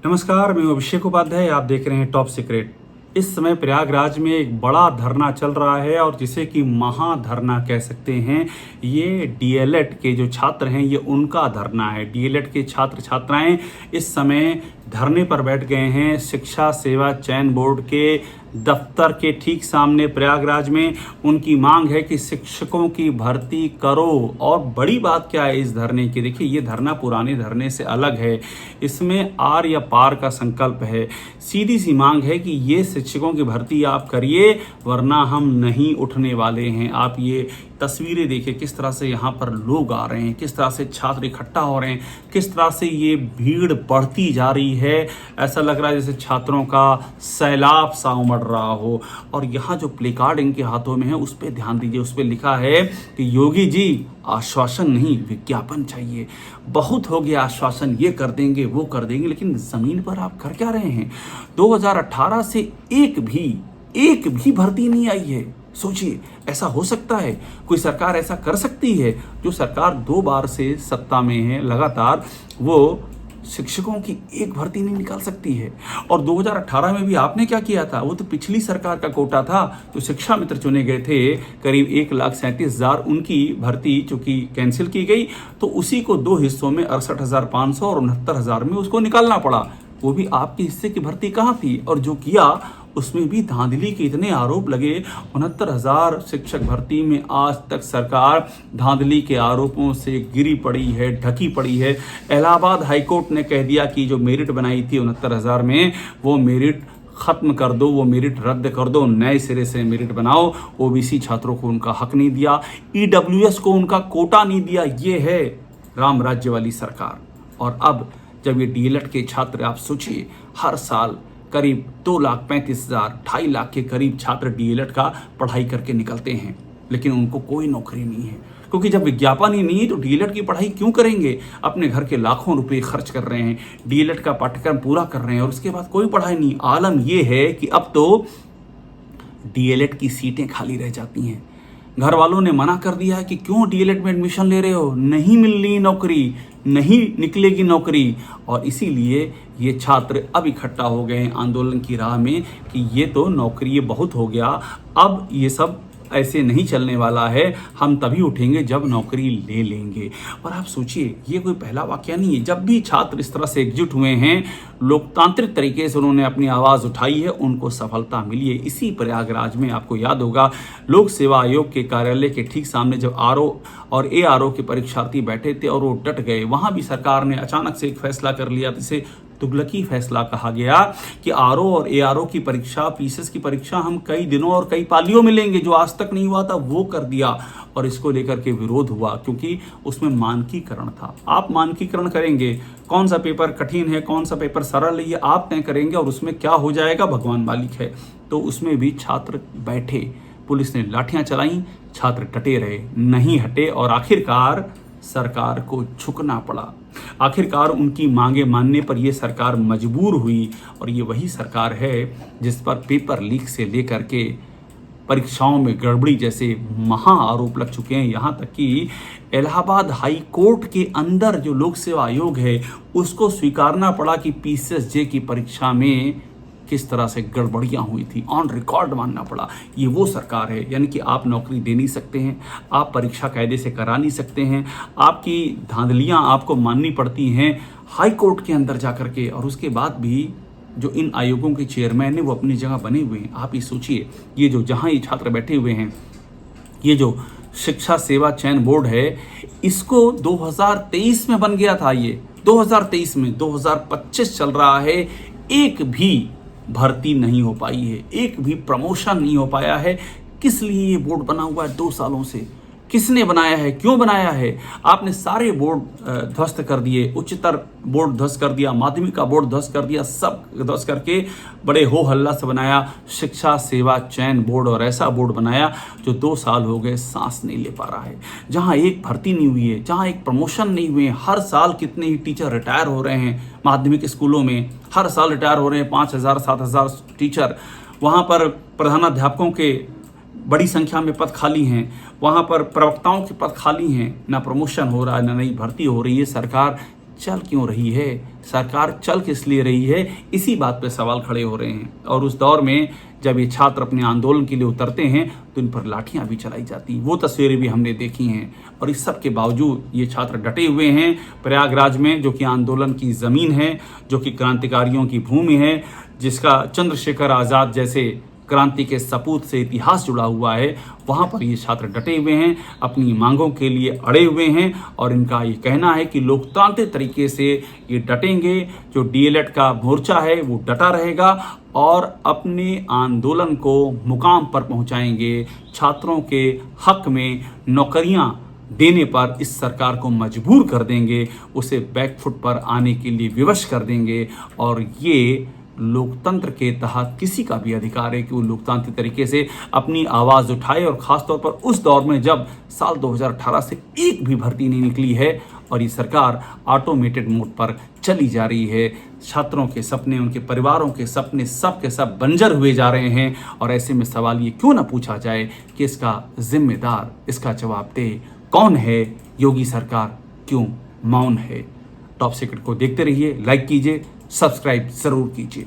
नमस्कार, मैं अभिषेक उपाध्याय। आप देख रहे हैं टॉप सीक्रेट। इस समय प्रयागराज में एक बड़ा धरना चल रहा है और जिसे कि महाधरना कह सकते हैं। ये डीएलएड के जो छात्र हैं, ये उनका धरना है। डीएलएड के छात्र छात्राएं इस समय धरने पर बैठ गए हैं शिक्षा सेवा चयन बोर्ड के दफ्तर के ठीक सामने प्रयागराज में। उनकी मांग है कि शिक्षकों की भर्ती करो। और बड़ी बात क्या है इस धरने की, देखिए ये धरना पुराने धरने से अलग है। इसमें आर या पार का संकल्प है। सीधी सी मांग है कि ये शिक्षकों की भर्ती आप करिए, वरना हम नहीं उठने वाले हैं। आप ये तस्वीरें देखिए किस तरह से यहाँ पर लोग आ रहे हैं, किस तरह से छात्र इकट्ठा हो रहे हैं, किस तरह से ये भीड़ बढ़ती जा रही है। ऐसा लग रहा है जैसे छात्रों का सैलाब सा उमड़ रहा हो। और यहाँ जो प्ले कार्ड इनके हाथों में है उस पर ध्यान दीजिए। उस पर लिखा है कि योगी जी आश्वासन नहीं, विज्ञापन चाहिए। बहुत हो गया आश्वासन, ये कर देंगे वो कर देंगे, लेकिन जमीन पर आप कर क्या रहे हैं? 2018 से एक भी भर्ती नहीं आई है। सोचिए, ऐसा हो सकता है? कोई सरकार ऐसा कर सकती है? जो सरकार 2 बार से सत्ता में है लगातार, वो शिक्षकों की एक भर्ती नहीं निकाल सकती है। और 2018 में भी आपने क्या किया था? वो तो पिछली सरकार का कोटा था। तो शिक्षा मित्र चुने गए थे, करीब 1,37,000, उनकी भर्ती चूंकि कैंसिल की गई तो उसी को 2 हिस्सों में 68,500 और 69,000 में उसको निकालना पड़ा। वो भी आपके हिस्से की भर्ती कहाँ थी? और जो किया उसमें भी धांधली के इतने आरोप लगे। 69,000 शिक्षक भर्ती में आज तक सरकार धांधली के आरोपों से गिरी पड़ी है, ढकी पड़ी है। इलाहाबाद हाईकोर्ट ने कह दिया कि जो मेरिट बनाई थी 69,000 में, वो मेरिट खत्म कर दो, वो मेरिट रद्द कर दो, नए सिरे से मेरिट बनाओ। ओबीसी छात्रों को उनका हक नहीं दिया, ईडब्ल्यूएस को उनका कोटा नहीं दिया। ये है राम राज्य वाली सरकार। और अब जब ये डीएलएड के छात्र, आप सोचिए, हर साल करीब 2,35,000, 2.5 लाख के करीब छात्र डीएलएड का पढ़ाई करके निकलते हैं, लेकिन उनको कोई नौकरी नहीं है। क्योंकि जब विज्ञापन ही नहीं है तो डीएलएड की पढ़ाई क्यों करेंगे? अपने घर के लाखों रुपए खर्च कर रहे हैं, डीएलएड का पाठ्यक्रम पूरा कर रहे हैं और उसके बाद कोई पढ़ाई नहीं। आलम यह है कि अब तो डीएलएड की सीटें खाली रह जाती हैं। घर वालों ने मना कर दिया है कि क्यों डीएलएड में एडमिशन ले रहे हो, नहीं मिल रही नौकरी, नहीं निकलेगी नौकरी। और इसीलिए ये छात्र अब इकट्ठा हो गए हैं आंदोलन की राह में कि ये तो नौकरी, ये बहुत हो गया, अब ये सब ऐसे नहीं चलने वाला है। हम तभी उठेंगे जब नौकरी ले लेंगे। और आप सोचिए, ये कोई पहला वाकया नहीं है। जब भी छात्र इस तरह से एकजुट हुए हैं, लोकतांत्रिक तरीके से उन्होंने अपनी आवाज़ उठाई है, उनको सफलता मिली है। इसी प्रयागराज में आपको याद होगा, लोक सेवा आयोग के कार्यालय के ठीक सामने जब आरओ और एआरओ के परीक्षार्थी बैठे थे और वो डट गए, वहाँ भी सरकार ने अचानक से एक फैसला कर लिया, जिसे तुगलकी फैसला कहा गया कि आरओ और एआरओ की परीक्षा, पीसीएस की परीक्षा हम कई दिनों और कई पालियों में लेंगे। जो आज तक नहीं हुआ था वो कर दिया। और इसको लेकर के विरोध हुआ क्योंकि उसमें मानकीकरण था। आप मानकीकरण करेंगे, कौन सा पेपर कठिन है, कौन सा पेपर सरल है, ये आप तय करेंगे और उसमें क्या हो जाएगा भगवान मालिक है। तो उसमें भी छात्र बैठे, पुलिस ने लाठियां चलाई, छात्र डटे रहे, नहीं हटे और आखिरकार सरकार को झुकना पड़ा। आखिरकार उनकी मांगे मानने पर यह सरकार मजबूर हुई। और ये वही सरकार है जिस पर पेपर लीक से लेकर के परीक्षाओं में गड़बड़ी जैसे महा आरोप लग चुके हैं। यहाँ तक कि इलाहाबाद हाई कोर्ट के अंदर जो लोक सेवा आयोग है, उसको स्वीकारना पड़ा कि पीसीएस की परीक्षा में किस तरह से गड़बड़ियां हुई थी, ऑन रिकॉर्ड मानना पड़ा। ये वो सरकार है, यानी कि आप नौकरी दे नहीं सकते हैं, आप परीक्षा कायदे से करा नहीं सकते हैं, आपकी धांधलियां आपको माननी पड़ती हैं हाई कोर्ट के अंदर जाकर के। और उसके बाद भी जो इन आयोगों के चेयरमैन है वो अपनी जगह बने हुए हैं। आप ये सोचिए, ये जो जहां ये छात्र बैठे हुए हैं, ये जो शिक्षा सेवा चयन बोर्ड है, इसको 2023 में बन गया था। ये 2023 में 2025 चल रहा है, एक भी भर्ती नहीं हो पाई है, एक भी प्रमोशन नहीं हो पाया है। किस लिए ये बोर्ड बना हुआ है 2 सालों से? किसने बनाया है, क्यों बनाया है? आपने सारे बोर्ड ध्वस्त कर दिए, उच्चतर बोर्ड ध्वस्त कर दिया, माध्यमिक का बोर्ड ध्वस्त कर दिया, सब ध्वस्त करके बड़े हो हल्ला से बनाया शिक्षा सेवा चयन बोर्ड। और ऐसा बोर्ड बनाया जो 2 साल हो गए सांस नहीं ले पा रहा है, जहां एक भर्ती नहीं हुई है, जहां एक प्रमोशन नहीं हुए। हर साल कितने ही टीचर रिटायर हो रहे हैं माध्यमिक स्कूलों में, हर साल रिटायर हो रहे हैं 5,000 7,000 टीचर। वहां पर प्रधानाध्यापकों के बड़ी संख्या में पद खाली हैं, वहाँ पर प्रवक्ताओं के पद खाली हैं, ना प्रमोशन हो रहा है, ना नई भर्ती हो रही है। सरकार चल क्यों रही है, सरकार चल किस लिए रही है, इसी बात पे सवाल खड़े हो रहे हैं। और उस दौर में जब ये छात्र अपने आंदोलन के लिए उतरते हैं तो इन पर लाठियां भी चलाई जाती, वो तस्वीरें भी हमने देखी हैं। और इस सब के बावजूद ये छात्र डटे हुए हैं प्रयागराज में, जो कि आंदोलन की ज़मीन है, जो कि क्रांतिकारियों की भूमि है, जिसका चंद्रशेखर आज़ाद जैसे क्रांति के सपूत से इतिहास जुड़ा हुआ है। वहाँ पर ये छात्र डटे हुए हैं, अपनी मांगों के लिए अड़े हुए हैं और इनका ये कहना है कि लोकतांत्रिक तरीके से ये डटेंगे। जो डीएलएड का मोर्चा है वो डटा रहेगा और अपने आंदोलन को मुकाम पर पहुंचाएंगे। छात्रों के हक में नौकरियां देने पर इस सरकार को मजबूर कर देंगे, उसे बैकफुट पर आने के लिए विवश कर देंगे। और ये लोकतंत्र के तहत किसी का भी अधिकार है कि वो लोकतांत्रिक तरीके से अपनी आवाज़ उठाए। और ख़ासतौर पर उस दौर में जब साल 2018 से एक भी भर्ती नहीं निकली है और ये सरकार ऑटोमेटेड मोड पर चली जा रही है। छात्रों के सपने, उनके परिवारों के सपने सब के सब बंजर हुए जा रहे हैं। और ऐसे में सवाल ये क्यों ना पूछा जाए कि इसका जिम्मेदार, इसका जवाबदेह कौन है? योगी सरकार क्यों मौन है? टॉप सीक्रेट को देखते रहिए, लाइक कीजिए, सब्सक्राइब जरूर कीजिए।